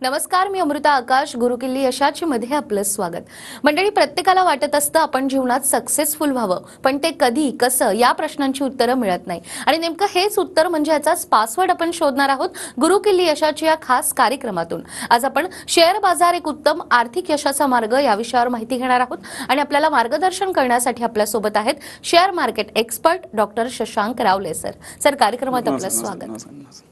नमस्कार, मी अमृता आकाश. गुरुकिल्ली यशाची मध्ये आपलं स्वागत. मंडळी, प्रत्येकाला वाटत असतं आपण जीवनात सक्सेसफुल व्हावं, पण ते कधी कसं या प्रश्नांची उत्तरं मिळत नाही. आणि नेमकं हेच उत्तर म्हणजे याचाच पासवर्ड आपण शोधणार आहोत गुरुकिल्ली यशाची या खास कार्यक्रमातून. आज आपण शेअर बाजार एक उत्तम आर्थिक यशाचा मार्ग या विषयावर माहिती घेणार आहोत आणि आपल्याला मार्गदर्शन करण्यासाठी आपल्या सोबत आहेत share market expert doctor Shashank रावले सर. सर, कार्यक्रमात आपलं स्वागत.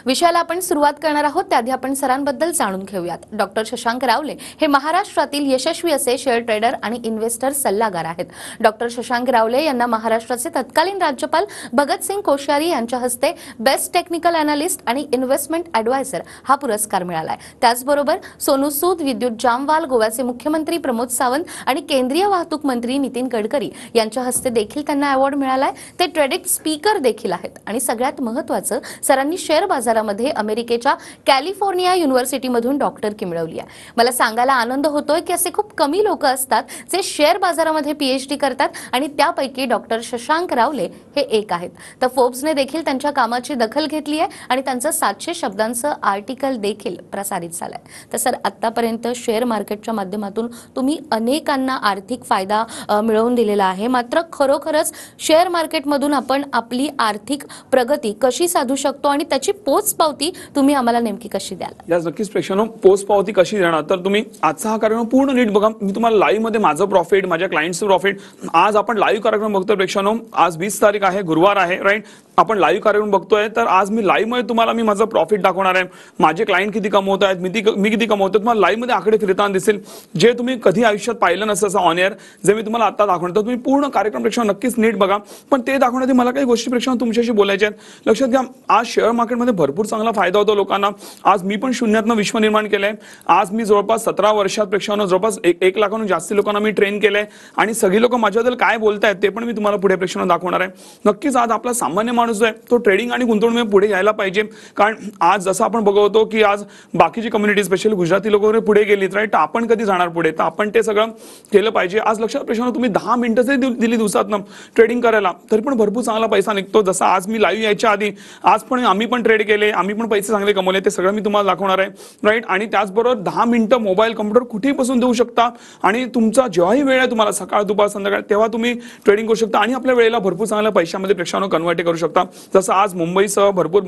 विषयाला आपण सुरुवात करणार आहोत त्याआधी आपण सरांबद्दल जाणून घेऊयात. डॉक्टर शशांक रावले हे महाराष्ट्रातील यशस्वी असे शेअर ट्रेडर आणि इन्व्हेस्टर सल्लागार आहेत. डॉक्टर शशांक रावले यांना महाराष्ट्राचे तत्कालीन राज्यपाल भगतसिंग कोश्यारी यांच्या हस्ते बेस्ट टेक्निकल अॅनालिस्ट आणि इन्व्हेस्टमेंट ॲडवायझर हा पुरस्कार मिळाला आहे. त्याचबरोबर सोनू सूद, विद्युत जामवाल, गोव्याचे मुख्यमंत्री प्रमोद सावंत आणि केंद्रीय वाहतूक मंत्री नितीन गडकरी यांच्या हस्ते देखील त्यांना अवॉर्ड मिळालाय. ते ट्रेडिंग स्पीकर देखील आहेत आणि सगळ्यात महत्त्वाचं, सरांनी शेअर बाजारामध्ये अमेरिकेच्या कॅलिफोर्निया युनिव्हर्सिटीमधून डॉक्टरकी मिळवली आहे. मला सांगायला आनंद होतोय की असे खूप कमी लोक असतात जे शेअर बाजारामध्ये पीएचडी करतात आणि त्यापैकी डॉक्टर शशांक रावले हे एक आहेत. तर फोर्ब्सने देखील त्यांच्या कामाची दखल घेतली आहे आणि त्यांचं 700 शब्दांचं आर्टिकल देखील प्रसारित झालंय. तर सर, आतापर्यंत शेअर मार्केटच्या माध्यमातून तुम्ही अनेकांना आर्थिक फायदा मिळवून दिलेला आहे. मात्र खरोखरच शेअर मार्केटमधून आपण आपली आर्थिक प्रगती कशी साधू शकतो आणि त्याची पोचपावती तुम्ही आम्हाला नेमकी कशी द्याल? याच नक्कीच प्रेक्षकांनो, पोचपावती कशी देणार तर तुम्ही आजचा हा कार्यक्रम पूर्ण नीट बघा. मी तुम्हाला लाईव्ह मध्ये माझं प्रॉफिट, माझ्या क्लायंटचं प्रॉफिट, आज आपण लाईव्ह कार्यक्रम बघतोय प्रेक्षकांनो. आज 20 तारीख आहे, गुरुवार आहे, राईट. आपण लाईव्ह कार्यक्रम बघतोय तर आज मी लाईव्ह मध्ये तुम्हाला मी माझं प्रॉफिट दाखवणार आहे. माझे क्लायंट किती कमवत आहेत, मी किती कमवतो, तुम्हाला लाईव्ह मध्ये आकडे फिरताना दिसेल, जे तुम्ही कधी आयुष्यात पाहिलं नसतं असं ऑन एअर, जे मी तुम्हाला आता दाखवणार. तर तुम्ही पूर्ण कार्यक्रम प्रेक्षकांनो नक्कीच नीट बघा. पण ते दाखवण्यासाठी मला काही गोष्टी प्रेक्षकांनो तुमच्याशी बोलायच्या आहेत. लक्षात घ्या, आज शेअर मार्केटमध्ये भरपूर चांगला फायदा होतो लोकांना. आज मी पण शून्यातनं विश्व निर्माण केलंय. आज मी जवळपास 17 वर्षात प्रेक्षकांनो जवळपास 1 लाखाहून जास्ती लोकांना मी ट्रेन केलंय आणि सगळी लोक माझ्याबद्दल काय बोलतायत ते पण मी तुम्हाला पुढे प्रेक्षकांनो दाखवणार आहे. नक्कीच आज आपला सामान्य माणूस जो आहे तो ट्रेडिंग आणि गुंतवणूक पुढे यायला पाहिजे. कारण आज जसं आपण बघतो की आज बाकीची कम्युनिटी, स्पेशली गुजराती लोक वगैरे पुढे गेलीत, राईट. तर आपण कधी जाणार पुढे? तर आपण ते सगळं केलं पाहिजे. आज लक्षात प्रेक्षकांनो, तुम्ही 10 मिनिटं जरी दिली दिवसातनं ट्रेडिंग करायला तरी पण भरपूर चांगला पैसा निघतो. जसं आज मी लाईव्ह यायच्या आधी आज पण आम्ही पण ट्रेड केले, आम्ही पण पैसे चांगले कमवले, ते सगळं मी तुम्हाला दाखवणार आहे, राईट. आणि त्याचबरोबर 10 मिनिटं मोबाईल, कम्प्युटर कुठेही बसून देऊ शकता आणि तुमचा जेव्हाही वेळ आहे तुम्हाला, सकाळ, दुपार, संध्याकाळ, तेव्हा तुम्ही ट्रेडिंग करू शकता आणि आपल्या वेळेला भरपूर चांगल्या पैशामध्ये प्रेक्षकांनो कन्वर्ट करू शकता. जसं आज मुंबईसह भरपूर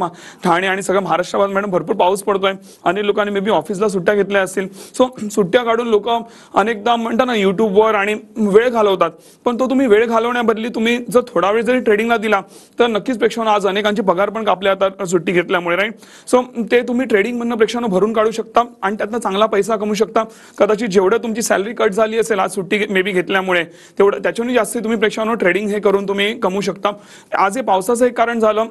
ठाणे आणि सगळं महाराष्ट्रात मॅडम भरपूर पाऊस पडतोय. अनेक लोकांनी मे बी ऑफिसला सुट्ट्या घेतल्या असतील. सो सुट्ट्या काढून लोक अनेकदा म्हणतात ना युट्यूबवर आणि वेळ घालवतात. पण तो तुम्ही वेळ घालवण्याबदली तुम्ही जर थोडा वेळ जरी ट्रेडिंगला दिला तर नक्कीच प्रेक्षकांनो आज अनेकांचे पगार पण कापले जातात सुट्टी घेतल्यामुळे, राईट. सो ते तुम्ही ट्रेडिंग मधनं प्रेक्षकांनो भरून काढू शकता आणि त्यातनं चांगला पैसा कमवू शकता. कदाचित जेवढं तुमची सॅलरी कट झाली असेल आज सुट्टी मे बी घेतल्यामुळे, तेवढं त्याच्याहून जास्त तुम्ही प्रेक्षकांनो ट्रेडिंग हे करून तुम्ही कमवू शकता. आज हे पावसाचं एक कारण झालं.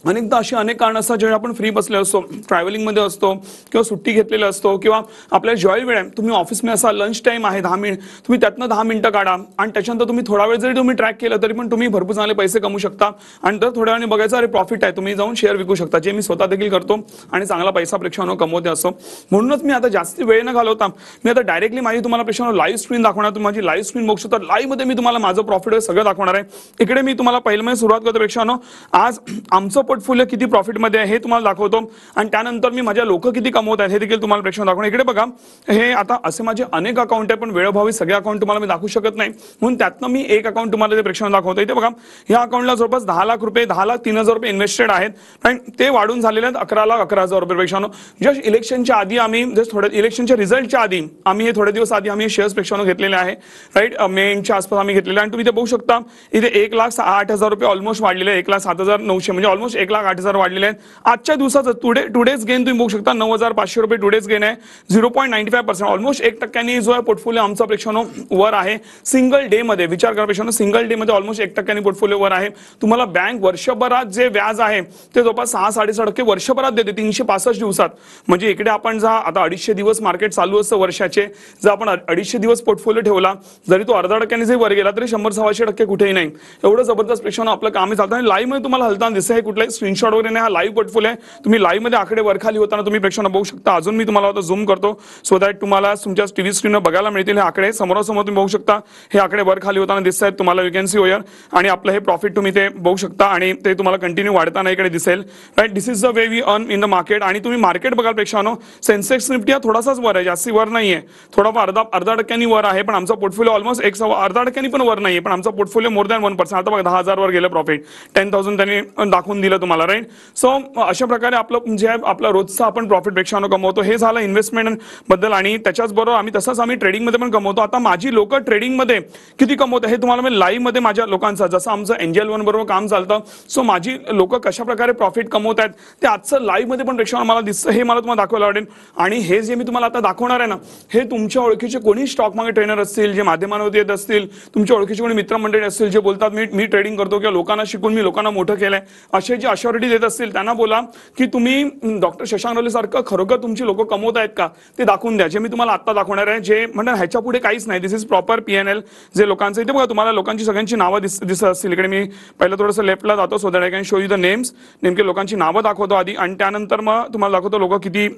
अनेकदा अशी अनेक कारण असतात जेव्हा आपण फ्री बसले असतो, ट्रॅव्हलिंगमध्ये असतो किंवा सुट्टी घेतलेला असतो किंवा आपल्याला जॉय वेळ आहे, तुम्ही ऑफिसमध्ये असा लंच टाइम आहे 10 मिनिट, तुम्ही त्यातनं 10 मिनिटं काढा आणि त्याच्यानंतर तुम्ही थोडा वेळ जरी तुम्ही ट्रॅक केलं तरी पण तुम्ही भरपूर चांगले पैसे कमवू शकता. आणि तर थोड्या वेळाने बघायचं अरे प्रॉफिट आहे, तुम्ही जाऊन शेअर विकू शकता, जे मी स्वतः देखील करतो आणि चांगला पैसा प्रेक्षकांनो कमवते असो. म्हणूनच मी आता जास्त वेळ न घालवता मी आता डायरेक्टली माझी तुम्हाला प्रेक्षकांनो लाईव्ह स्क्रीन दाखवणार. तुम्ही माझी लाईव्ह स्क्रीन बघू शकता. लाईव्ह मध्ये मी तुम्हाला माझं प्रॉफिट सगळं दाखवणार आहे. इकडे मी तुम्हाला पहिल्यांदा सुरुवात करतो प्रेक्षकांनो. आज आमचं पोर्टफोलिओ किती प्रॉफिट मध्ये हे तुम्हाला दाखवतो आणि त्यानंतर मी माझ्या लोक किती कमवत आहेत हे देखील तुम्हाला प्रेक्षकांना दाखवणार. इकडे बघा, हे आता असे माझे अनेक अकाउंट आहे पण वेळोभावी सगळे अकाउंट तुम्हाला मी दाखवू शकत नाही, म्हणून त्यातनं मी एक अकाउंट तुम्हाला प्रेक्षकांना दाखवतो. इथे बघा, या अकाउंटला जवळपास 10 लाख रुपये, 10,03,000 रुपये इन्व्हेस्टेड आहेत आणि ते वाढून झालेले आहेत 11,11,000 रुपये प्रेक्षकांनो. जस्ट इलेक्शनच्या आधी आम्ही जस्ट थोड्या इलेक्शनच्या रिझल्टच्या आधी आम्ही हे थोडे दिवस आधी आम्ही शेअर्स प्रेक्षकांनो घेतलेले आहे, राईट. मेच्या आसपास आम्ही घेतलेले आणि तुम्ही ते बघू शकता इथे 1,08,000 रुपये ऑलमोस्ट वाढलेले आहे. 1,07,900 म्हणजे ऑलमोस्ट 1,08,000 वाढलेले आहेत. आजच्या दिवसाचं टुडेज गेन तुम्ही बघू शकता 9,500 रुपये टुडेज गेन आहे. 0.95% ऑलमोस्ट 1% जो आहे पोर्टफोलिओ आमचा प्रेक्षकांनो वर आहे. सिंगल डे मध्ये विचार करा प्रेक्षकांनो, सिंगल डे मध्ये ऑलमोस्ट 1% पोर्टफोलिओ वर आहे. तुम्हाला बँक वर्षभरात जे व्याज आहे ते जवळपास 6-6.5% वर्षभरात देते 365 दिवसात. म्हणजे इकडे आपण जा आता 250 दिवस मार्केट चालू असतं वर्षाचे, जर आपण 250 दिवस पोर्टफोलिओ ठेवला जरी तो अर्धा टक्क्याने जरी वर गेला तरी 100-125% कुठेही नाही. एवढं जबरदस्त प्रेक्षकांनो आपलं काम चालतं आणि लाईव्ह मध्ये तुम्हाला हलताना दिसतं. हे कुठलाही पोर्टफोलिओ स्क्रीनशॉट वगैरे नाही, हा लाईव्ह पोर्टफोलिओ आहे. तुम्ही लाईव्ह मध्ये आकडे वरखाली होताना तुम्ही प्रेक्षकांना बघू शकता. अजून मी तुम्हाला आता झूम करतो सो दॅट तुम्हाला तुमच्या टीव्ही स्क्रीनवर बघायला मिळतील हे आकडे. समोरासमोर तुम्ही बघू शकता हे आकडे वरखाली होताना दिसत आहेत तुम्हाला. यू कॅन सी ओयर आणि आपलं हे प्रॉफिट तुम्ही ते बघू शकता आणि ते तुम्हाला कंटिन्यू वाढताना इकडे दिसेल. Right, this is the way we earn in the market. आणि तुम्ही मार्केट बघाल प्रेक्षकांनो, सेन्सेक्स निफ्टी हा थोडासाच वर आहे, जास्ती वर नाहीये, थोडाफार अर्धा टक्क्यांनी वर आहे, पण आमचा पोर्टफोलिओ ऑलमोस्ट अर्धा टक्क्यांनी पण वर नाहीये, पण आमचा पोर्टफोलिओ मोर दॅन 1%. आता बघा 10,000 वर गेलं प्रॉफिट, 10,000 त्यांनी दाखवून दिलं तुम्हाला. राईट, सो अशा प्रकारे आपलं जे आपला रोजचा आपण प्रॉफिट प्रेक्षकांनो कमवतो. हे झालं इन्व्हेस्टमेंट बद्दल. आणि त्याच्याच बरोबर तसंच आम्ही ट्रेडिंग मध्ये पण कमवतो. आता माझी लोक ट्रेडिंग मध्ये किती कमवतात हे तुम्हाला मी लाईव्ह मध्ये माझ्या लोकांचं, जसं आमचं एंजल वन बरोबर काम चालतं, सो माझी लोक कशा प्रकारे प्रॉफिट कमवत आहेत ते आजचं लाईव्ह मध्ये पण प्रेक्षकांना मला दिसतं, हे मला तुम्हाला दाखवायला आवडेल. आणि हे जे मी तुम्हाला आता दाखवणार आहे ना, हे तुमच्या ओळखीचे कोणी स्टॉक मार्केट ट्रेनर असतील, जे माध्यमांवरती येत असतील, तुमच्या ओळखीचे कोणी मित्रमंडळी असतील जे बोलतात मी ट्रेडिंग करतो किंवा लोकांना शिकून मी लोकांना मोठं केलंय, असे जे अशॉरिटी देत असतील त्यांना बोला की तुम्ही डॉक्टर शशांक रावले सारखं खरोखर तुमची लोक कमवत आहेत का ते दाखवून द्या. जे मी तुम्हाला आता दाखवणार आहे, जे म्हणतात ह्याच्या पुढे काहीच नाही. दिस इज प्रॉपर PNL जे लोकांचं. इथे बघा तुम्हाला लोकांची सगळ्यांची नावं दिसत असतील. इकडे मी पहिलं थोडंसं लेफ्टला जातो so that I can show you the names. नेमके लोकांची नावं दाखवतो आधी आणि त्यानंतर मग तुम्हाला दाखवतो लोक किती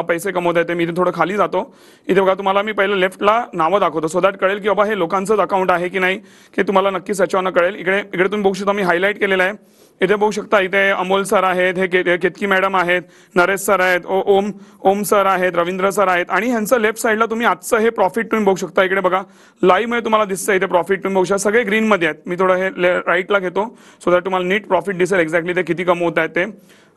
पैसे कमवत आहेत. मी इथे थोडं खाली जातो. इथे बघा तुम्हाला मी पहिलं लेफ्टला नावं दाखवतो सो दॅट कळेल की बाबा हे लोकांचंच अकाउंट आहे की नाही, हे तुम्हाला नक्कीच याच्यावरनं कळेल. इकडे तुम्ही बघू शकता मी हायलाईट केलेलं आहे. इथे बघू शकता इथे अमोल सर आहेत, हे केतकी मॅडम आहेत, नरेश सर आहेत, ओम सर आहेत, रवींद्र सर आहेत. आणि ह्यांचं लेफ्ट साईडला तुम्ही आजचं हे प्रॉफिट तुम्ही बघू शकता. इकडे बघा लाईव्ह मध्ये तुम्हाला दिसतं इथे प्रॉफिट तुम्ही बघू शकता. सगळे ग्रीन मध्ये आहेत. मी थोडं हे राईटला घेतो सो दॅट तुम्हाला नीट प्रॉफिट दिसेल एक्झॅक्टली ते किती कमवत आहेत ते.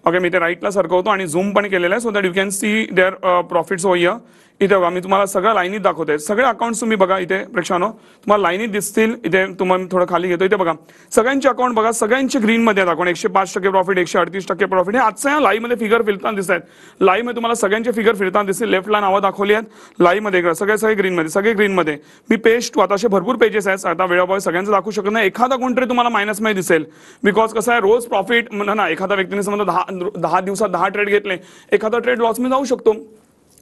ओके, मी ते राईटला सरकवतो आणि झूम पण केलेलं आहे so that you can see their profits over here. इथे बघा मी तुम्हाला सगळं लाईनीत दाखवतोय. सगळे अकाउंट्स तुम्ही बघा इथे प्रेक्षकांनो तुम्हाला लाईनीत दिसतील. इथे तुम्हाला थोडं खाली घेतो. इथे बघा सगळ्यांचे अकाउंट बघा, सगळ्यांचे ग्रीन मध्ये आहेत अकाउंट. 105% profit, 138% profit. हे आजच्या लाईव्ह मध्ये फिगर फिरताना दिसत आहेत. लाईव्ह मध्ये तुम्हाला सगळ्यांचे फिगर फिरताना दिसतील. लेफ्टला नावं दाखवली आहेत लाईव्ह मध्ये. सगळे ग्रीन मध्ये, सगळे ग्रीन मध्ये. मी पेज 2 आता असे भरपूर पेजेस आहेत. आता वेळाभावी सगळ्यांचं दाखवू शकत नाही. एखादा कोणतरी तुम्हाला मायनस मध्ये दिसेल बिकॉज कसं आहे रोज प्रॉफिट ना, एखाद्या व्यक्तीने समजा 10 दिवसात 10 ट्रेड घेतले, एखादा ट्रेड लॉस मध्ये जाऊ शकतो.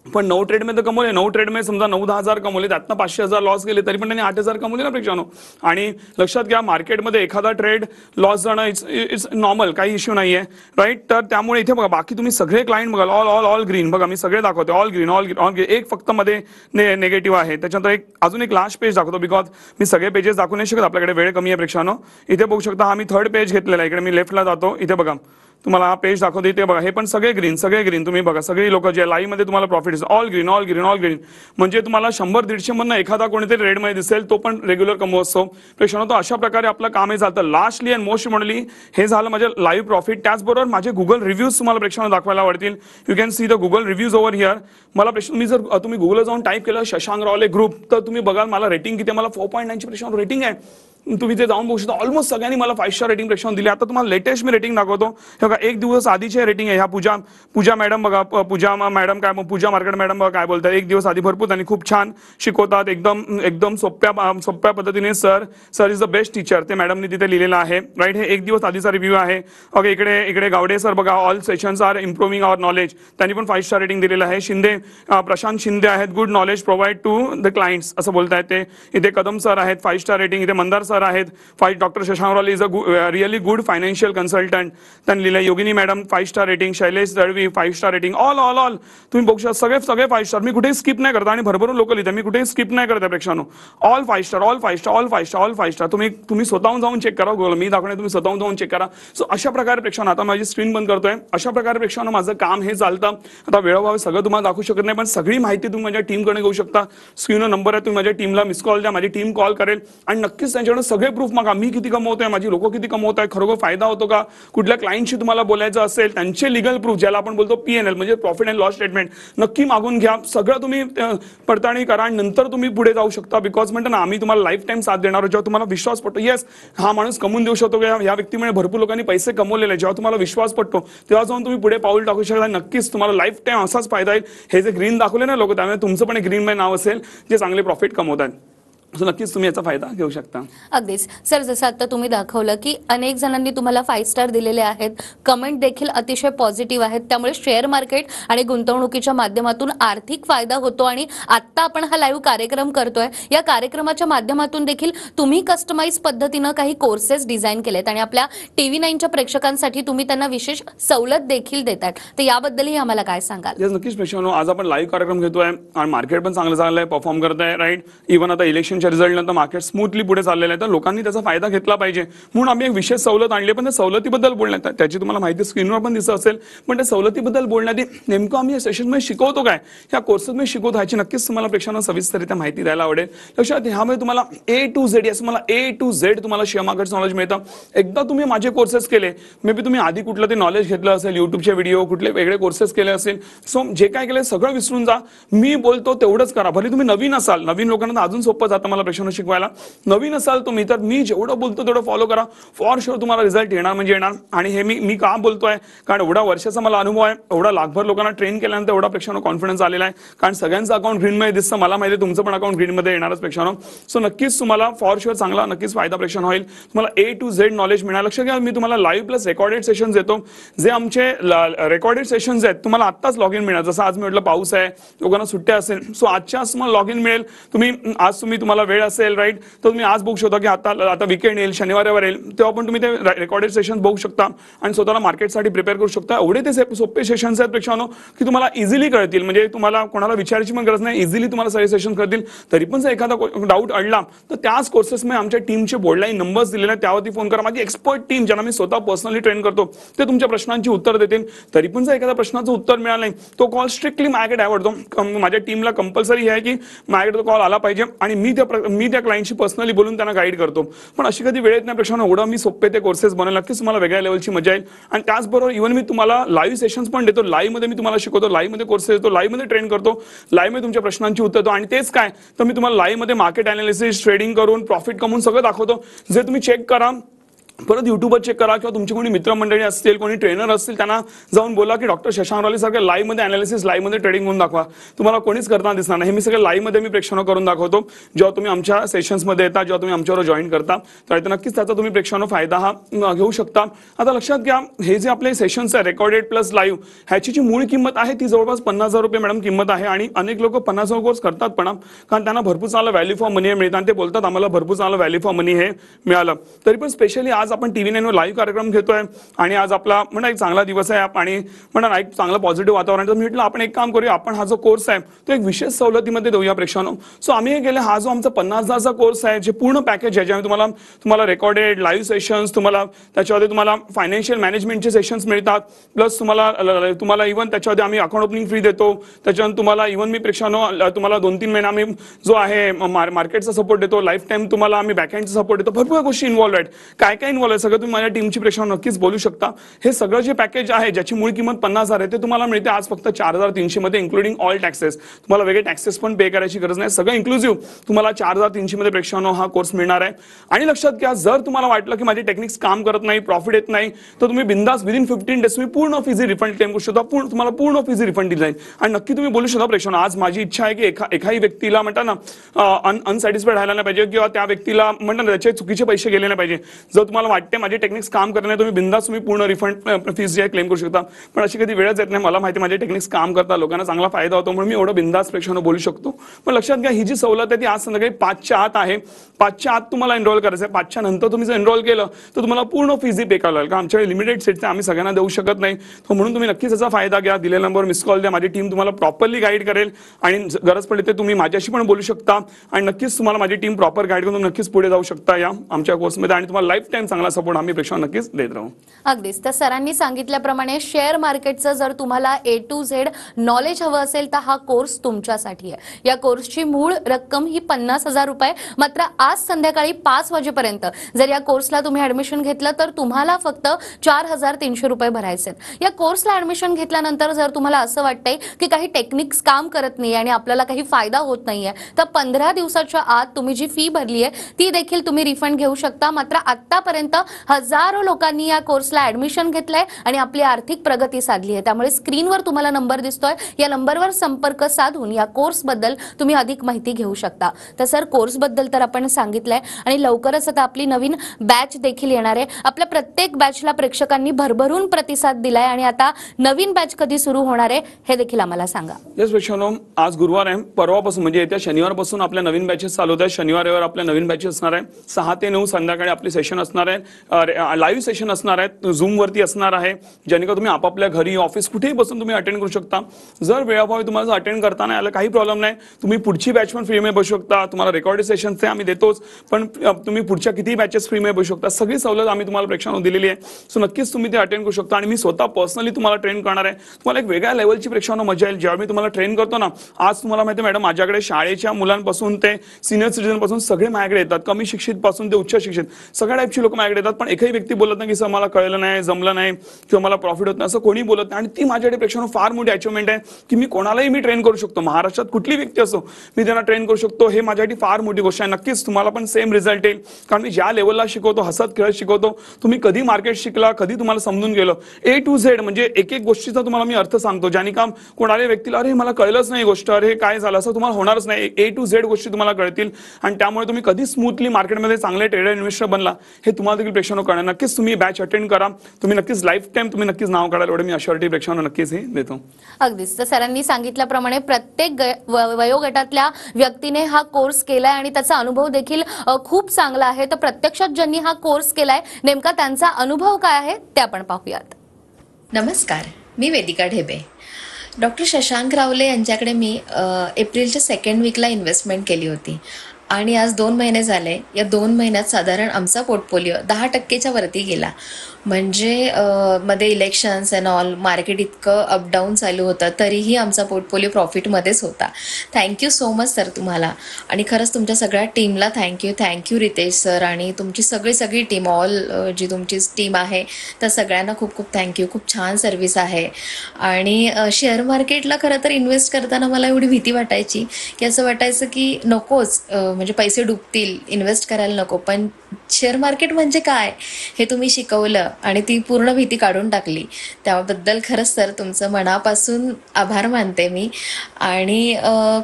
पण 9 ट्रेडमध्ये कमवले, 9 ट्रेडमध्ये समजा 9-10 हजार कमवले, त्यातनं 500,000 लॉस गेले तरी पण त्यांनी 8,000 कमवले ना प्रेक्षकांनो. आणि लक्षात घ्या मार्केटमध्ये एखादा ट्रेड लॉस जाणं इट्स नॉर्मल, काही इश्यू नाहीये. राईट, तर त्यामुळे इथे बघा बाकी तुम्ही सगळे क्लायंट बघाल ऑल ग्रीन. बघा मी सगळे दाखवते ऑल ग्रीन. एक फक्त मध्ये नेगेटिव्ह आहे. त्याच्यानंतर अजून एक लास्ट पेज दाखवतो बिकॉज मी सगळे पेजेस दाखवू नाही शकत, आपल्याकडे वेळ कमी आहे प्रेक्षकांनो. इथे बघू शकता हा मी 3rd पेज घेतलेला आहे. इकडे मी लेफ्टला जातो. इथे बघा तुम्हाला हा पेज दाखवतो. इथे बघा हे पण सगळे ग्रीन तुम्ही बघा. सगळी लोक जे लाईव्ह मध्ये तुम्हाला प्रॉफिट ऑल ग्रीन. म्हणजे तुम्हाला 100-150 मधनं एखादा कोणीतरी रेड मध्ये दिसेल, तो पण रेग्युलर कमवत असतो प्रेक्षकांनो. तर अशा प्रकारे आपलं काम हे चालतं. लास्टली अँड मोस्ट इम्पॉर्टंटली हे झालं माझे लाईव्ह प्रॉफिट. त्याचबरोबर माझे गुगल रिव्ह्यूज तुम्हाला प्रेक्षकांना दाखवायला आवडतील. You can see the Google reviews over here. मला प्रेक्षक जर तुम्ही गुगलला जाऊन टाईप केलं शशांक रावले ग्रुप तर तुम्ही बघाल मला रेटिंग किती, मला 4.9 प्रेक्षकांना रेटिंग आहे. तुम्ही ते जाऊन बघू शकता. ऑलमोस्ट सगळ्यांनी मला 5 स्टार रेटिंग प्रेक्षकांना दिली. आता तुम्हाला लेटेस्ट मी रेटिंग दाखवतो. हे बघा 1 दिवस आधीचे रेटिंग आहे. ह्या पूजा मॅडम बघा, पूजा मॅडम काय, पूजा मार्केट मॅडम बघा काय बोलतात. 1 दिवस आधी भरपूर त्यांनी खूप छान शिकवतात. एकदम सोप्या पद्धतीने. Sir is the best teacher ते मॅडमनी तिथे लिहिलेलं आहे. राईट, हे 1 दिवस आधीचा रिव्ह्यू आहे. ओके, इकडे गावडे सर बघा ऑल सेशन्स आर इम्प्रूव्हिंग आवर नॉलेज, त्यांनी पण 5 स्टार रेटिंग दिलेलं आहे. प्रशांत शिंदे आहेत good knowledge provide to the clients असं बोलतायत ते. इथे कदम सर आहेत 5 स्टार रेटिंग. इथे मंदार सर आहेत. Doctor Shashank Rawale is a really good financial consultant त्यांनी लिहिलं. Yogini madam 5 star rating. Shailesh Dalvi 5 star rating. All तुम्ही बघू शकता सगळे 5 स्टार. मी कुठेही स्किप नाही करता आणि भरभरून लोक लिहितात. मी कुठेही स्किप नाही करता प्रेक्षकांनो. All 5 star. तुम्ही स्वतःहून जाऊन चेक करा. मी दाखवणे तुम्ही स्वतःहून जाऊन चेक करा. सो अशा प्रकारे प्रेक्षकांनो आता माझी स्क्रीन बंद करतोय. अशा प्रकारे प्रेक्षकांनो माझं काम हे चालतं. आता वेळोवेळी सगळं तुम्हाला दाखवू शकत नाही पण सगळी माहिती तुम्ही माझ्या टीमकडे घेऊ शकता. स्क्रीनवर नंबर आहे, तुम्ही माझ्या टीमला मिस कॉल द्या, माझी टीम कॉल करेल आणि नक्कीच त्यांच्याकडे सगळे प्रूफ मागा. मी किती कमवतोय, माझी लोक किती कमवत आहे, खरोखर फायदा होतो का, कुठल्या क्लायंटशी तुम्हाला बोलायचं असेल त्यांचे लिगल प्रूफ ज्याला आपण बोलतो PNL म्हणजे प्रॉफिट अँड लॉस स्टेटमेंट नक्की मागून घ्या. सगळं तुम्ही पडताळणी करा आणि नंतर तुम्ही पुढे जाऊ शकता. बिकॉज म्हणतो ना आम्ही तुम्हाला लाईफ टाइम साथ देणार. जेव्हा तुम्हाला विश्वास पडतो येस हा माणूस कमवून देऊ शकतो, या व्यक्तीमुळे भरपूर लोकांनी पैसे कमवलेले, जेव्हा तुम्हाला विश्वास पडतो तेव्हा जाऊन तुम्ही पुढे पाऊल टाकू शकता. नक्कीच तुम्हाला लाईफ टाइम असाच फायदा आहे. हे जे ग्रीन दाखवले ना लोक, त्यामुळे तुमचं पण ग्रीन मध्ये नाव असेल जे चांगले प्रॉफिट कमवतात. सो नक्कीच तुम्ही याचा फायदा घेऊ शकता. अगदीच सर, जसं आता तुम्ही दाखवलं की अनेक जणांनी तुम्हाला 5 स्टार दिलेले आहेत, कमेंट देखील अतिशय पॉझिटिव्ह आहेत, त्यामुळे शेअर मार्केट आणि गुंतवणुकीच्या माध्यमातून आर्थिक फायदा होतो. आणि आता आपण हा लाईव्ह कार्यक्रम करतोय, या कार्यक्रमाच्या माध्यमातून देखील तुम्ही कस्टमाइज पद्धतीनं काही कोर्सेस डिझाईन केलेत आणि आपल्या TV 9च्या प्रेक्षकांसाठी तुम्ही त्यांना विशेष सवलत देखील देतात, तर याबद्दलही आम्हाला काय सांगाल? नक्कीच प्रेक्षकांनो, आज आपण लाईव्ह कार्यक्रम घेतोय आणि मार्केट पण चांगलं चाललंय, परफॉर्म करत आहे, राईट. इव्हन आता इलेक्शनच्या रिझल्ट नंतर मार्केट स्मूथली पुढे चाललेलं आहे, तर लोकांनी त्याचा फायदा घेतला पाहिजे म्हणून आम्ही एक विशेष सवलत आणली. पण त्या सवलतीबद्दल बोलण्यात, त्याची तुम्हाला माहिती स्क्रीनवर पण दिसत असेल, पण त्या सवलतीबद्दल बोलण्यात नेमकं आम्ही या सेशनमध्ये शिकवतो काय, या कोर्सेसमध्ये शिकवतो ह्याची नक्कीच तुम्हाला प्रेक्षकांना सविस्तरित्या माहिती द्यायला आवडेल. लक्षात ह्यामध्ये तुम्हाला A to Z, असं मला A to Z तुम्हाला शेअर मार्केट नॉलेज मिळतं. एकदा तुम्ही माझे कोर्सेस केले, मे बी तुम्ही आधी कुठलं ते नॉलेज घेतलं असेल, युट्यूबचे व्हिडिओ कुठले वेगळे कोर्सेस केले असेल, सो जे काय केलं सगळं विसरून जा. मी बोलतो तेवढंच करा. भले तुम्ही नवीन असाल, नवीन लोकांना अजून सोपं जातं मला प्रेक्षकांना शिकवायला. नवीन असाल तुम्ही तर मी जेवढं बोलतो तेवढं फॉलो करा, फॉर शुअर तुम्हाला रिझल्ट येणार म्हणजे येणार. आणि हे मी का बोलतोय, कारण एवढा वर्षाचा मला अनुभव आहे, एवढा लाखभर लोकांना ट्रेन केल्यानंतर एवढा प्रेक्षकांना कॉन्फिडन्स आलेला आहे. कारण सगळ्यांचं अकाउंट ग्रीनमध्ये दिसतं, मला माहिती आहे तुमचं पण अकाउंट ग्रीनमध्ये येणारच प्रेक्षकांनो. सो नक्कीच तुम्हाला फॉर शुअर चांगला नक्कीच फायदा प्रेक्षकांना होईल. तुम्हाला A to Z नॉलेज मिळणार. लक्ष घ्या, मी तुम्हाला लाईव्ह प्लस रेकॉर्डेड सेशन्स देतो. जे आमचे रेकॉर्डेड सेशन्स आहेत तुम्हाला आत्ताच लॉग इन मिळणार. जसं आज मी म्हटलं पाऊस आहे, लोकांना सुट्ट्या असेल, सो आजच्याच तुम्हाला लॉग इन मिळेल. तुम्हाला वेळ असेल, राईट, तर तुम्ही आज बघू शकता की आता विकेंड येईल, शनिवार येईल, तेव्हा पण तुम्ही ते रेकॉर्डेड सेशन बघू शकता आणि स्वतःला मार्केटसाठी प्रिपेअर करू शकता. एवढे ते सोपे सेशन्स आहेत प्रेक्षकांनो की तुम्हाला इझिली कळतील. म्हणजे तुम्हाला कोणाला विचारायची पण गरज नाही, इझिली तुम्हाला सगळे सेशन करतील. तरी पण जर एखादा डाऊट अडला तर त्याच कोर्सेसमध्ये आमच्या टीमचे बोर्डलाईन नंबर्स दिलेले आहेत, त्यावरती फोन करा. माझी एक्सपर्ट टीम, ज्यांना मी स्वतः पर्सनली ट्रेन करतो, ते तुमच्या प्रश्नांची उत्तर देतील. तरी पण जर एखाद्या प्रश्नाचं उत्तर मिळालं नाही, तो कॉल स्ट्रिक्टली माझ्याकडे आवडतो. माझ्या टीमला कंपल्सरी आहे की माझ्याकडे तो कॉल आला पाहिजे आणि मी त्या क्लायंटशी पर्सनली बोलून त्यांना गाईड करतो. पण अशी कधी वेळ येत नाही प्रेक्षकांनो, एवढं मी सोपे ते कोर्सेस बनवले, नक्कीच तुम्हाला वेगळ्या लेवलची मजा येईल. आणि त्याचबरोबर इव्हन मी तुम्हाला लाईव्ह सेशन्स पण देतो, लाईव्हमध्ये मी तुम्हाला शिकवतो, लाईव्हमध्ये कोर्सेस देतो, लाईव्हमध्ये ट्रेन करतो, लाईव्हमध्ये तुमच्या प्रश्नांची उत्तर देतो. आणि तेच काय, तर मी तुम्हाला लाईव्हमध्ये मार्केट अनालिसिस, ट्रेडिंग करून प्रॉफिट कमवून सगळं दाखवतो. जे तुम्ही चेक करा, परत युट्यूबवर चेक करा, किंवा तुमचे कोणी मित्रमंडळी असतील, कोणी ट्रेनर असतील, त्यांना जाऊन बोला की डॉक्टर शशांक रावले सारखं लाईव्हमध्ये अनालिसिस, लाईव्हमध्ये ट्रेडिंग करून दाखवा. तुम्हाला कोणीच करताना दिसणार नाही. हे मी सगळं लाईव्हमध्ये मी प्रेक्षकांना करून दाखवतो. जेव्हा तुम्ही आमच्या सेशन्समध्ये येता, जेव्हा तुम्ही आमच्यावर जॉईन करता, तर नक्कीच त्याचा तुम्ही प्रेक्षकांना फायदा हा घेऊ शकता. आता लक्षात घ्या, हे जे आपले सेशन्स आहे रेकॉर्डेड प्लस लाईव्ह, ह्याची जी मूळ किंमत आहे ती जवळपास 50,000 रुपये मॅडम किंमत आहे. आणि अनेक लोक 50,000 कोर्स करतात पण, कारण त्यांना भरपूर चांगला व्हॅल्यू फॉर मनी मिळतं आणि ते बोलतात आम्हाला भरपूर चांगला व्हॅल्यू फॉर मनी हे मिळालं. तरी पण स्पेशली आज आपण TV 9 लाईव्ह कार्यक्रम घेतोय आणि आज आपला म्हणा एक चांगला दिवस आहे आणि म्हणा एक चांगलं पॉझिटिव्ह वातावरण. तर म्हटलं आपण एक काम करूया, आपण हा जो कोर्स आहे तो एक विशेष सवलतीमध्ये देऊया प्रेक्षकांनो. सो आम्ही हे केलं, हा जो आमचा 50,000चा कोर्स आहे, जे पूर्ण पॅकेज आहे, ज्यामध्ये तुम्हाला रेकॉर्डेड लाईव्ह सेशन्स, त्याच्यामध्ये तुम्हाला फायनान्शियल मॅनेजमेंटचे सेशन्स मिळतात, प्लस तुम्हाला इव्हन त्याच्यामध्ये आम्ही अकाउंट ओपनिंग फ्री देतो. त्याच्यानंतर तुम्हाला इव्हन मी प्रेक्षकांनो तुम्हाला 2-3 महिना आम्ही जो आहे मार्केटचा सपोर्ट देतो, लाईफ टाईम तुम्हाला आम्ही बॅकएंडचा सपोर्ट देतो. भरपूर गोष्टी इन्व्हॉल्व आहेत. काय इन्व्हॉल्व आहे सगळं तुम्ही माझ्या टीमची प्रेक्षकांना नक्कीच बोलू शकता. हे सगळं जे पॅकेज आहे, ज्याची मूळ किंमत 50,000 आहे, ते तुम्हाला मिळते आज फक्त 4,300 मध्ये, इन्क्लुडिंग ऑल टॅक्सेस. तुम्हाला वेगळे टॅक्सेस पण पे करायची गरज नाही, सगळं इन्क्लुसिव्ह तुम्हाला 4,300 मध्ये प्रेक्षकांनो हा कोर्स मिळणार आहे. आणि लक्षात घ्या, जर तुम्हाला वाटलं की माझे टेक्निक्स काम करत नाही, प्रॉफिट येत नाही, तर तुम्ही बिंदास विदिन 15 डेज तुम्ही पूर्ण फीजी रिफंड क्लेम करू शकता. तुम्हाला पूर्ण फीजी रिफंड दिली जाईल. आणि नक्की तुम्ही बोलू शकता प्रेक्षकांनो, आज माझी इच्छा आहे की एखादी व्यक्तीला म्हणता ना अनसॅटिस्फाईड राहायला नाही पाहिजे, किंवा त्या व्यक्तीला म्हणता ना त्याचे चुकीचे पैसे गेले नाही पाहिजे. जर तुम्हाला वाटते माझे टेक्निक्स काम करत नाही, तुम्ही बिंदास तुम्ही पूर्ण रिफंड फीस जे क्लेम करू शकता. पण अशी कधी वेळच येत नाही. मला माहिती माझे टेक्निक्स काम करतात, लोकांना चांगला फायदा होतो, म्हणून मी एवढं बिंदास प्रेक्षकांना बोलू शकतो. पण लक्षात घ्या, ही जी सवलत आहे ती आज संध्याकाळी 5च्या आत आहे. 5च्या आत तुम्हाला एनरोल करायचं आहे. 5च्या नंतर तुम्ही जर एनरोल केलं तर तुम्हाला पूर्ण फीज पे करायला लागेल, कारण आमच्याकडे लिमिटेड सीट्स आहे, आम्ही सगळ्यांना देऊ शकत नाही. म्हणून तुम्ही नक्कीच याचा फायदा घ्या. दिलेल्या नंबरवर मिस कॉल द्या, माझी टीम तुम्हाला प्रॉपरली गाईड करेल. आणि गरज पडली तर तुम्ही माझ्याशी पण बोलू शकता आणि नक्कीच तुम्हाला माझी टीम प्रॉपर गाईड करून नक्कीच पुढे जाऊ शकता या आमच्या कोर्समध्ये. आणि तुम्हाला लाईफ टाईम चांगला सपोर्ट आम्ही प्रेक्षकांना नक्कीच देत राहू. अगदीच. तर सरांनी सांगितल्याप्रमाणे शेअर मार्केटचं जर तुम्हाला A to Z नॉलेज हवं असेल तर हा कोर्स तुमच्यासाठी आहे. या कोर्सची मूळ रक्कम ही 50,000 रुपये. मात्र आज संध्याकाळी 5 वाजेपर्यंत जर या कोर्सला तुम्ही ऍडमिशन घेतलं तर तुम्हाला फक्त 4,300 रुपये भरायचे. या कोर्सला ऍडमिशन घेतल्यानंतर जर तुम्हाला असं वाटतंय की काही टेक्निक्स काम करत नाही आणि आपल्याला काही फायदा होत नाहीये, तर 15 दिवसाच्या आत तुम्ही जी फी भरली आहे ती देखील तुम्ही रिफंड घेऊ शकता. मात्र आतापर्यंत आतापर्यंत हजारो लोकांनी या कोर्सला ऍडमिशन घेतलंय आणि आपली आर्थिक प्रगती साधली आहे. त्यामुळे स्क्रीनवर तुम्हाला नंबर दिसतोय, या नंबरवर संपर्क साधून या कोर्सबद्दल तुम्ही अधिक माहिती घेऊ शकता. तर सर, कोर्सबद्दल तर आपण सांगितलंय आणि लवकरच आता आपली नवीन बॅच देखील येणार आहे. आपल्या प्रत्येक बॅचला प्रेक्षकांनी भरभरून प्रतिसाद दिलाय आणि आता नवीन बॅच कधी सुरू होणार आहे हे देखील आम्हाला सांगा. येस प्रेक्षकांनो, आज गुरुवार आहे. परवापासून म्हणजे येत्या शनिवारपासून आपल्या नवीन बॅचेस चालू होत आहेत. शनिवार रविवार आपल्या नवीन बॅचेस असणार आहे. 6 ते 9 संध्याकाळी आपले सेशन असणार आहे. लाईव्ह सेशन असणार आहेत, झूम वरती असणार आहे, जेणेकरून तुम्ही आपापल्या घरी ऑफिस कुठेही बसून तुम्ही अटेंड करू शकता. जर वेळाभावी तुम्हाला अटेंड करता नाही आलं काही प्रॉब्लेम नाही, तुम्ही पुढची बॅच पण फ्रीमध्ये बसू शकता. तुम्हाला रेकॉर्डेड सेशन्स ते आम्ही देतोच, पण तुम्ही पुढच्या किती बॅचेस फ्रीमध्ये बसू शकता. सगळी सवलत आम्ही तुम्हाला प्रेक्षकांना दिलेली आहे. सो नक्कीच तुम्ही ते अटेंड करू शकता आणि मी स्वतः पर्सनली तुम्हाला ट्रेन करणार आहे. तुम्हाला एक वेगळ्या लेवलची प्रेक्षकांना मजा येईल जेव्हा मी तुम्हाला ट्रेन करतो ना. आज तुम्हाला माहिती आहे मॅडम, माझ्याकडे शाळेच्या मुलांपासून ते सिनियर सिटीजन पासून सगळे माझ्याकडे येतात. कमी शिक्षित पासून ते उच्च शिक्षित सगळ्या टाईपची लोक माझ्याकडे येतात. पण एकही व्यक्ती बोलत नाही की सर मला कळलं नाही, जमलं नाही किंवा मला प्रॉफिट होत नाही, असं कोणी बोलत नाही. आणि ती माझ्याकडे प्रेक्षकांना फार मोठी अचिव्हमेंट आहे की मी कोणालाही मी ट्रेन करू शकतो. महाराष्ट्रात कुठली व्यक्ती असो मी त्यांना ट्रेन करू शकतो. हे माझ्यासाठी फार मोठी गोष्ट आहे. नक्कीच तुम्हाला पण सेम रिझल्ट येईल, कारण मी ज्या लेवलला शिकवतो, हसत खेळत शिकवतो. तुम्ही कधी मार्केट शिकला, कधी तुम्हाला समजून गेलं, A to Z म्हणजे एक एक गोष्टीचा तुम्हाला मी अर्थ सांगतो. ज्याने काम कोणाला व्यक्तीला अरे मला कळलंच नाही गोष्ट, अरे काय झालं, असं तुम्हाला होणारच नाही. A to Z गोष्टी तुम्हाला कळतील आणि त्यामुळे तुम्ही कधी स्मूथली मार्केटमध्ये चांगले ट्रेडर इन्व्हेस्टर बनला हे तुम्हाला देखील प्रेक्षकांना कळणार. नक्कीच तुम्ही बॅच अटेंड करा. तुम्ही नक्कीच लाईफ टाईम तुम्ही नक्कीच नाव काढाल एवढं मी अश्युरिटी प्रेक्षकांना नक्कीच हे देतो. अगदीच. तर सरांनी सांगितल्याप्रमाणे प्रत्येक वयोगटातल्या व्यक्तीने हा कोर्स केलाय आणि त्याचा अनुभव देखील खूप चांगला आहे. तर प्रत्यक्षात ज्यांनी हा कोर्स केलाय नेमका त्यांचा अनुभव काय आहे ते आपण पाहूयात. नमस्कार, मी वेदिका ढेबे. डॉक्टर शशांक रावले यांच्याकडे मी एप्रिलच्या 2nd वीकला इन्व्हेस्टमेंट केली होती आणि आज 2 महिने झाले. या 2 महिन्यात साधारण आमचा पोर्टफोलिओ 10% वरती गेला. म्हणजे मध्ये इलेक्शन्स अँड ऑल मार्केट इतकं अपडाऊन चालू होतं तरीही आमचा पोर्टफोलिओ प्रॉफिटमध्येच होता. थँक्यू सो मच सर तुम्हाला. आणि खरंच तुमच्या सगळ्या टीमला थँक्यू रितेश सर आणि तुमची सगळी टीम, ऑल जी तुमची टीम आहे त्या सगळ्यांना खूप खूप थँक्यू. खूप छान सर्व्हिस आहे. आणि शेअर मार्केटला खरं तर इन्व्हेस्ट करताना मला एवढी भीती वाटायची की असं वाटायचं की नकोच, म्हणजे पैसे डुबतील, इन्व्हेस्ट करायला नको. पण शेअर मार्केट म्हणजे काय हे तुम्ही शिकवलं आणि ती पूर्ण भीती काढून टाकली. त्याबद्दल खरंच सर तुमचं मनापासून आभार मानते मी. आणि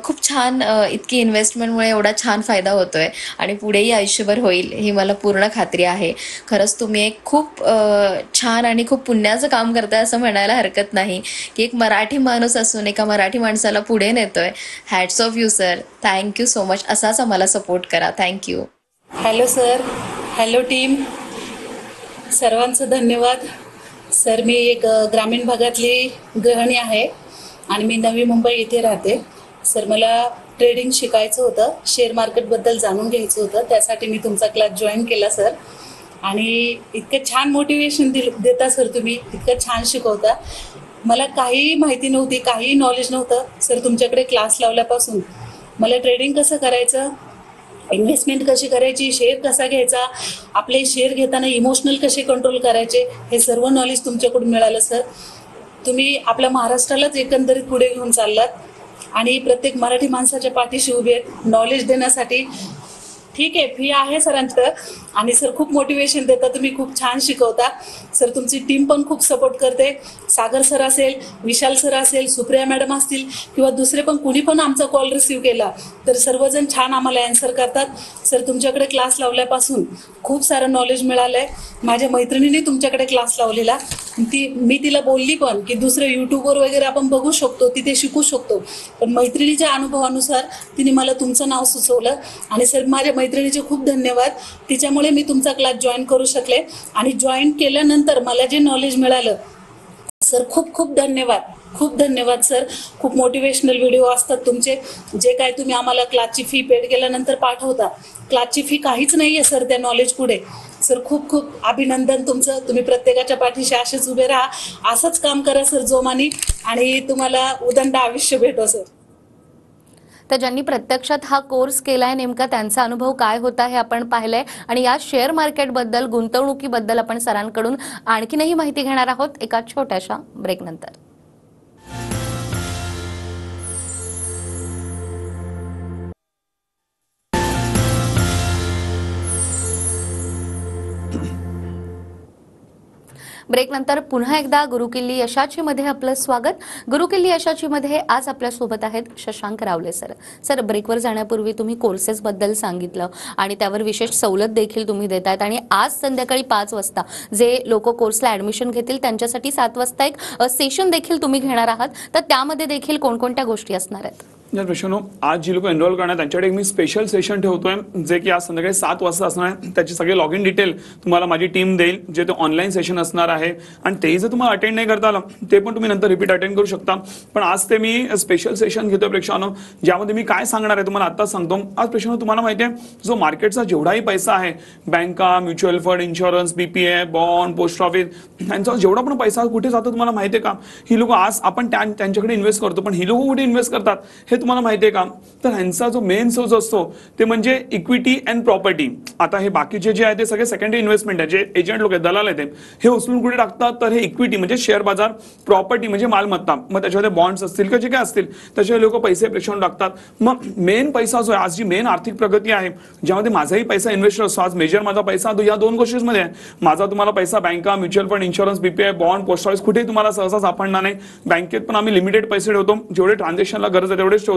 खूप छान, इतकी इन्व्हेस्टमेंटमुळे एवढा छान फायदा होतोय आणि पुढेही आयुष्यभर होईल ही मला पूर्ण खात्री आहे. खरंच तुम्ही एक खूप छान आणि खूप पुण्याचं काम करताय असं म्हणायला हरकत नाही की एक मराठी माणूस असून एका मराठी माणसाला पुढे नेतोय. Hats off you sir. Thank you so much. असाच आम्हाला सपोर्ट करा. Thank you. Hello sir, hello team, सर्वांचं धन्यवाद. सर, मी एक ग्रामीण भागातली गृहिणी आहे आणि मी नवी मुंबई येथे राहते. सर, मला ट्रेडिंग शिकायचं होतं, शेअर मार्केटबद्दल जाणून घ्यायचं होतं, त्यासाठी मी तुमचा क्लास जॉईन केला सर. आणि इतकं छान मोटिवेशन देता सर तुम्ही, इतकं छान शिकवता. मला काही माहिती नव्हती, काही नॉलेज नव्हतं सर. तुमच्याकडे क्लास लावल्यापासून मला ट्रेडिंग कसं करायचं, इन्व्हेस्टमेंट कशी करायची, शेअर कसा घ्यायचा, आपले शेअर घेताना इमोशनल कसे कंट्रोल करायचे, हे सर्व नॉलेज तुमच्याकडून मिळालं सर. तुम्ही आपल्या महाराष्ट्रालाच एकंदरीत पुढे घेऊन चाललात आणि प्रत्येक मराठी माणसाच्या पाठीशी उभे आहेत नॉलेज देण्यासाठी. ठीक आहे, फी आहे सरांचं आणि सर खूप मोटिवेशन देता तुम्ही, खूप छान शिकवता सर. तुमची टीम पण खूप सपोर्ट करते. सागर सर असेल, विशाल सर असेल, सुप्रिया मॅडम असतील किंवा दुसरे पण कुणी पण आमचा कॉल रिसीव्ह केला तर सर्वजण छान आम्हाला ॲन्सर करतात सर. तुमच्याकडे क्लास लावल्यापासून खूप सारं नॉलेज मिळालं आहे. माझ्या मैत्रिणीने तुमच्याकडे क्लास लावलेला, मी तिला बोलली पण की दुसरं यूट्यूबवर वगैरे आपण बघू शकतो, तिथे शिकू शकतो, पण मैत्रिणीच्या अनुभवानुसार तिने मला तुमचं नाव सुचवलं आणि सर माझ्या मैत्रिणीचे खूप धन्यवाद. तिच्यामुळे मी तुमचा क्लास जॉईन करू शकले आणि जॉईन केल्यानंतर मला जे नॉलेज मिळालं सर, खूप खूप धन्यवाद. खूप धन्यवाद सर. खूप मोटिवेशनल व्हिडिओ असतात तुमचे, जे काय तुम्ही आम्हाला क्लासची फी पेड केल्यानंतर पाठवता. क्लासची फी काहीच नाही आहे सर त्या नॉलेज पुढे. सर खूप खूप अभिनंदन तुमचं. तुम्ही प्रत्येकाच्या पाठीशी असेच उभे राहा, असंच काम करा सर जोमानी आणि तुम्हाला उदंड आयुष्य भेटो सर. तर ज्यांनी प्रत्यक्षात हा कोर्स केलाय नेमका त्यांचा अनुभव काय होता हे आपण पाहिलंय आणि या शेअर मार्केटबद्दल, गुंतवणुकीबद्दल आपण सरांकडून आणखीनही माहिती घेणार आहोत एका छोट्याशा ब्रेकनंतर. ब्रेकनंतर पुन्हा एकदा गुरुकिल्ली यशाची मध्ये आपलं स्वागत. गुरुकिल्ली यशाची मध्ये आज आपल्या सोबत आहेत शशांक रावले सर. सर, ब्रेकवर जाण्यापूर्वी तुम्ही कोर्सेस बद्दल सांगितलं आणि त्यावर विशेष सवलत देखील तुम्ही देतायत आणि आज संध्याकाळी 5 वाजता जे लोक कोर्सला ऍडमिशन घेतील त्यांच्यासाठी 7 वाजता एक सेशन देखील तुम्ही घेणार आहात. तर त्यामध्ये देखील कोणकोणत्या गोष्टी असणार आहेत? प्रश्न आज जी लोक एनरोल करणार त्यांच्याकडे मी स्पेशल सेशन ठेवतोय जे की आज संध्याकाळी 7 वाजता असणार आहे. त्याची सगळे लॉग इन डिटेल तुम्हाला माझी टीम देईल, जे ते ऑनलाईन सेशन असणार आहे. आणि ते जर तुम्हाला अटेंड नाही करता आलं ते पण तुम्ही नंतर रिपीट अटेंड करू शकता. पण आज ते मी स्पेशल सेशन घेतोय प्रेक्षकांनो, ज्यामध्ये मी काय सांगणार आहे तुम्हाला आत्ताच सांगतो. आज प्रेक्षकांनो तुम्हाला माहिती आहे जो मार्केटचा जेवढाही पैसा आहे, बँका, mutual fund, insurance, BPA, bond, post office, यांचा जेवढा पण पैसा कुठे जातो तुम्हाला माहिती आहे का? ही लोक आज आपण त्यांच्याकडे इन्व्हेस्ट करतो, पण ही लोक कुठे इन्व्हेस्ट करतात हे तुम्हाला माहिती आहे का? तर ह्यांचा जो मेन सोर्स असतो ते म्हणजे इक्विटी अँड प्रॉपर्टी. आता हे बाकीचे जे आहे ते सगळे सेकंडरी इन्व्हेस्टमेंट आहे, जे एजंट लोक आहेत, दलाल आहेत, हे उचलून कुठे टाकतात तर हे इक्विटी म्हणजे शेअर बाजार, प्रॉपर्टी म्हणजे मालमत्ता, मग त्याच्यामध्ये बॉन्ड्स असतील किंवा जे काय असतील त्याच्यावर लोक पैसे प्रेक्षण टाकतात. मग मेन पैसा जो आहे, आज जी मेन आर्थिक प्रगती आहे ज्यामध्ये माझाही पैसा इन्व्हेस्ट असतो, आज मेजर माझा पैसा या 2 गोष्टींमध्ये आहे. माझा तुम्हाला पैसा बँका, mutual fund, insurance, BPI, bond, post office कुठेही तुम्हाला सहसा सापडणार नाही. बँकेत पण आम्ही लिमिटेड पैसे ठेवतो, जेवढे ट्रान्झॅक्शनला गरज आहे तेवढेच ठेवतो.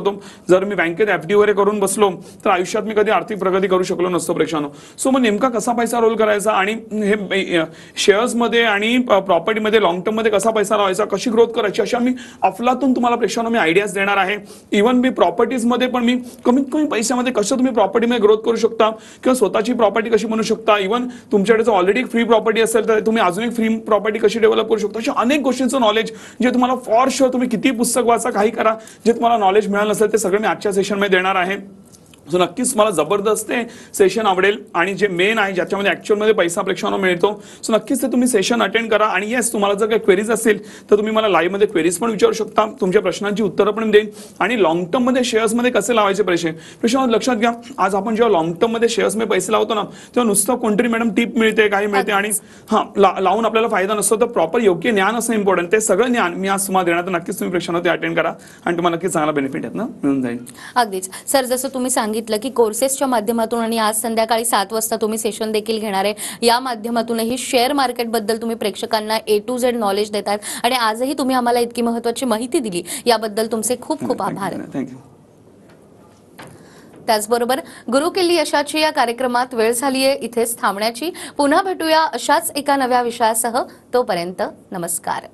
जर मी बँकेत एफडी वगैरे करून बसलो तर आयुष्यात मी कधी आर्थिक प्रगती करू शकलो नसतो प्रेक्षकांनो. सो मग नेमका कसा पैसा रोल करायचा आणि हे शेअर्समध्ये आणि प्रॉपर्टीमध्ये लॉंग टर्म मध्ये कसा पैसा लावायचा, कशी ग्रोथ करायची, अशा मी अफलातून तुम्हाला प्रेक्षकांनो मी आयडियाज देणार आहे. इव्हन मी प्रॉपर्टीजमध्ये पण मी कमीत कमी पैशामध्ये कसं तुम्ही प्रॉपर्टीमध्ये ग्रोथ करू शकता किंवा स्वतःची प्रॉपर्टी कशी बनवू शकता. इव्हन तुमच्याकडे जर ऑलरेडी फ्री प्रॉपर्टी असेल तर तुम्ही अजून एक फ्री प्रॉपर्टी कशी डेव्हलप करू शकता. अशा अनेक गोष्टींचं नॉलेज जे तुम्हाला फॉर शुअर तुम्ही किती पुस्तक वाचा, काही करा, जे तुम्हाला नॉलेज मिळालं नसेल ते सगळं मी आजच्या सेशनमध्ये देणार आहे. सो नक्कीच मला जबरदस्त सेशन आवडेल आणि जे मेन आहे ज्याच्यामध्ये ॲक्च्युअलमध्ये पैसा प्रेक्षकांना मिळतो. सो नक्कीच ते तुम्ही सेशन अटेंड करा. आणि येस, तुम्हाला जर काही क्वेरीज असतील तर तुम्ही मला लाईव्हमध्ये क्वेरीज पण विचारू शकता, तुमच्या प्रश्नांची उत्तरं पण देईन. आणि लॉंग टर्ममध्ये शेअर्समध्ये कसे लावायचे पैसे प्रेक्षकांनो लक्षात घ्या, आज आपण जेव्हा लॉंग टर्ममध्ये शेअर्समध्ये पैसे लावतो ना तेव्हा नुसतं कोणतरी मॅडम टिप मिळते, काही मिळते आणि लावून आपल्याला फायदा नसतो. तर प्रॉपर योग्य ज्ञान असं इम्पॉर्टंट, ते सगळं ज्ञान मी आज तुम्हाला देणार. तर नक्कीच तुम्ही प्रेक्षकांना ते अटेंड करा आणि तुम्हाला नक्कीच चांगला बेनिफिट आहेत ना मिळून जाईल. अगदीच सर, जसं तुम्ही सांगितलं की कोर्सेसच्या माध्यमातून आणि आज संध्याकाळी 7 वाजता तुम्ही सेशन देखील घेणार आहे, या माध्यमातूनही शेअर मार्केट बद्दल तुम्ही प्रेक्षकांना A to Z नॉलेज देतात आणि आजही तुम्ही आम्हाला इतकी महत्त्वाची माहिती दिली याबद्दल तुमचे खूप खूप आभार. थँक्यू. त्याचबरोबर गुरुकिल्ली यशाची या कार्यक्रमात वेळ झालीये इथेच थांबण्याची. पुन्हा भेटूया अशाच एका नव्या विषयासह. तोपर्यंत नमस्कार.